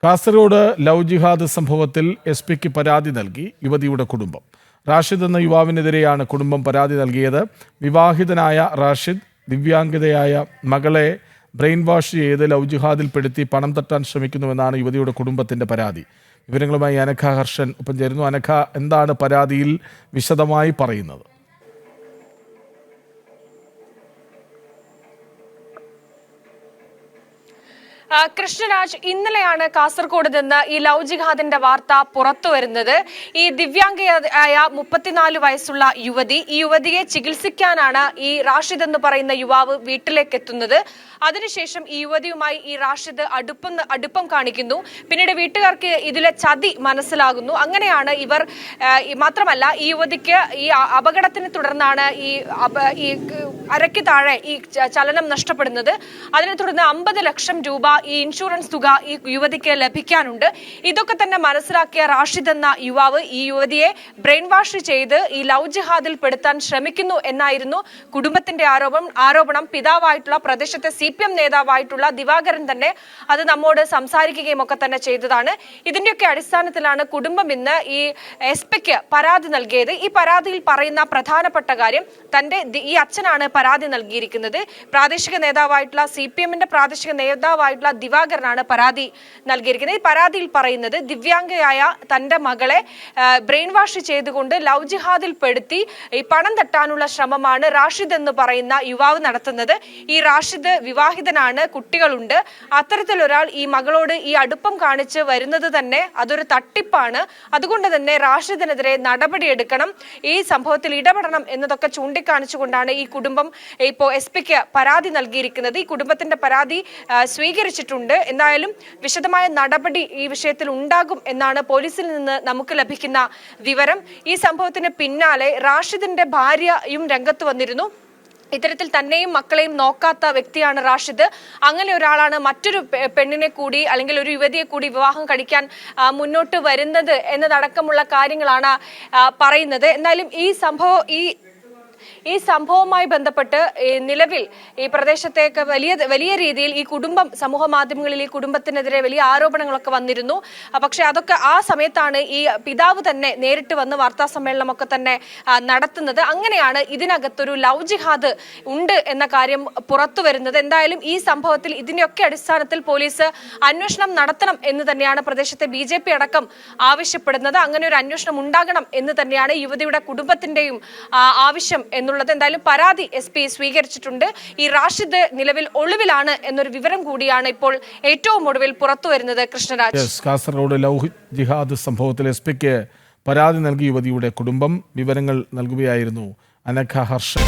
Kasaragod love ജിഹാദ് സംഭവത്തിൽ എസ്.പിക്ക് പരാതി നൽകി യുവതിയുടെ കുടുംബം. റാഷിദ് എന്ന യുവാവിനെതിരെയാണ് കുടുംബം പരാതി നൽകിയത്. വിവാഹിതനായ റാഷിദ് ദിവ്യാംഗതയായ മകളെ ബ്രെയിൻ വാഷ് ചെയ്ത് ലവ് ജിഹാദിൽപ്പെടുത്തി പണം തട്ടാൻ ശ്രമിക്കുന്നുവെന്നാണ് യുവതിയുടെ കുടുംബത്തിന്റെ പരാതി. വിവരങ്ങളുമായി അനഘ ഹർഷൻ ഒപ്പം ചേരുന്നു. അനഘ, എന്താണ് പരാതിയിൽ വിശദമായി പറയുന്നത്? കൃഷ്ണരാജ്, ഇന്നലെയാണ് കാസർഗോഡ് നിന്ന് ഈ ലവ് ജിഹാദിന്റെ വാർത്ത പുറത്തു വരുന്നത്. ഈ ദിവ്യാംഗയായ 34 വയസ്സുള്ള യുവതി, ഈ യുവതിയെ ചികിത്സിക്കാനാണ് ഈ റാഷിദ് എന്ന് പറയുന്ന യുവാവ് വീട്ടിലേക്ക് എത്തുന്നത്. അതിനുശേഷം ഈ യുവതിയുമായി ഈ റാഷിദ് അടുപ്പം കാണിക്കുന്നു. പിന്നീട് വീട്ടുകാർക്ക് ഇതിലെ ചതി മനസ്സിലാകുന്നു. അങ്ങനെയാണ് ഇവർ, മാത്രമല്ല ഈ യുവതിക്ക് ഈ അപകടത്തിനെ തുടർന്നാണ് ഈ അരയ്ക്ക് താഴെ ഈ ചലനം നഷ്ടപ്പെടുന്നത്. അതിനെ തുടർന്ന് 50 ലക്ഷം രൂപ ഈ ഇൻഷുറൻസ് തുക ഈ യുവതിക്ക് ലഭിക്കാനുണ്ട്. ഇതൊക്കെ തന്നെ മനസ്സിലാക്കിയ റാഷിദ് എന്ന യുവാവ് ഈ യുവതിയെ ബ്രെയിൻ വാഷ് ചെയ്ത് ഈ ലവ് ജിഹാദിൽ പെടുത്താൻ ശ്രമിക്കുന്നു എന്നായിരുന്നു കുടുംബത്തിന്റെ ആരോപണം. പിതാവായിട്ടുള്ള പ്രദേശത്തെ CPM നേതാവായിട്ടുള്ള ദിവാകരൻ തന്നെ അത് നമ്മോട് സംസാരിക്കുകയും ഒക്കെ തന്നെ ചെയ്തതാണ്. ഇതിന്റെയൊക്കെ അടിസ്ഥാനത്തിലാണ് കുടുംബം ഇന്ന് ഈ എസ്.പിക്ക് പരാതി നൽകിയത്. ഈ പരാതിയിൽ പറയുന്ന പ്രധാനപ്പെട്ട കാര്യം, ഈ അച്ഛനാണ് പരാതി നൽകിയിരിക്കുന്നത്. പ്രാദേശിക നേതാവായിട്ടുള്ള CPMന്റെ പ്രാദേശിക നേതാവായിട്ടുള്ള ദിവാകരനാണ് പരാതി നൽകിയിരിക്കുന്നത്. ഈ പരാതിയിൽ പറയുന്നത്, ദിവ്യാംഗയായ തന്റെ മകളെ ബ്രെയിൻ വാഷ് ചെയ്തുകൊണ്ട് ലവ് ജിഹാദിൽ പെടുത്തി ഈ പണം തട്ടാനുള്ള ശ്രമമാണ് റാഷിദ് എന്ന് പറയുന്ന യുവാവ് നടത്തുന്നത്. ഈ റാഷിദ് വിവാഹിതനാണ്, കുട്ടികളുണ്ട്. അത്തരത്തിലൊരാൾ ഈ മകളോട് ഈ അടുപ്പം കാണിച്ച് വരുന്നത് തന്നെ അതൊരു തട്ടിപ്പാണ്. അതുകൊണ്ട് തന്നെ റാഷിദിനെതിരെ നടപടിയെടുക്കണം, ഈ സംഭവത്തിൽ ഇടപെടണം എന്നതൊക്കെ ചൂണ്ടിക്കാണിച്ചുകൊണ്ടാണ് ഈ കുടുംബം ഇപ്പോൾ എസ്.പിക്ക് പരാതി നൽകിയിരിക്കുന്നത്. ഈ കുടുംബത്തിന്റെ പരാതി സ്വീകരിച്ചിട്ടുണ്ട്. എന്തായാലും വിശദമായ നടപടി ഈ വിഷയത്തിൽ ഉണ്ടാകും എന്നാണ് പോലീസിൽ നിന്ന് നമുക്ക് ലഭിക്കുന്ന വിവരം. ഈ സംഭവത്തിന് പിന്നാലെ റാഷിദിന്റെ ഭാര്യയും രംഗത്ത് വന്നിരുന്നു. ഇത്തരത്തിൽ തന്നെയും മക്കളെയും നോക്കാത്ത വ്യക്തിയാണ് റാഷിദ്. അങ്ങനെ ഒരാളാണ് മറ്റൊരു പെണ്ണിനെ കൂടി അല്ലെങ്കിൽ ഒരു യുവതിയെ കൂടി വിവാഹം കഴിക്കാൻ മുന്നോട്ട് വരുന്നത് എന്നതടക്കമുള്ള കാര്യങ്ങളാണ് പറയുന്നത്. എന്നാലും ഈ സംഭവവുമായി ബന്ധപ്പെട്ട് നിലവിൽ ഈ പ്രദേശത്തേക്ക് വലിയ രീതിയിൽ ഈ കുടുംബം സമൂഹ മാധ്യമങ്ങളിൽ ഈ കുടുംബത്തിനെതിരെ വലിയ ആരോപണങ്ങളൊക്കെ വന്നിരുന്നു. പക്ഷെ അതൊക്കെ ആ സമയത്താണ് ഈ പിതാവ് തന്നെ നേരിട്ട് വന്ന് വാർത്താ സമ്മേളനമൊക്കെ തന്നെ നടത്തുന്നത്. അങ്ങനെയാണ് ഇതിനകത്തൊരു ലവ് ജിഹാദ് ഉണ്ട് എന്ന കാര്യം പുറത്തു വരുന്നത്. എന്തായാലും ഈ സംഭവത്തിൽ ഇതിന്റെയൊക്കെ അടിസ്ഥാനത്തിൽ പോലീസ് അന്വേഷണം നടത്തണം എന്ന് തന്നെയാണ് പ്രദേശത്തെ BJP അടക്കം ആവശ്യപ്പെടുന്നത്. അങ്ങനെ ഒരു അന്വേഷണം ഉണ്ടാകണം എന്ന് തന്നെയാണ് യുവതിയുടെ കുടുംബത്തിന്റെയും ആവശ്യം എന്നുള്ളത്. എന്തായാലും പരാതി SP സ്വീകരിച്ചിട്ടുണ്ട്. ഈ റാഷിദ് നിലവിൽ ഒളിവിലാണ് എന്നൊരു വിവരം കൂടിയാണ് ഇപ്പോൾ ഏറ്റവും ഒടുവിൽ പുറത്തു വരുന്നത്. കൃഷ്ണരാജ്, കാസർഗോഡ് ലവ് ജിഹാദ് സംഭവത്തിൽ SP-ക്ക് പരാതി നൽകി യുവതിയുടെ കുടുംബം. വിവരങ്ങൾ നൽകുകയായിരുന്നു അനഘ ഹർഷൻ.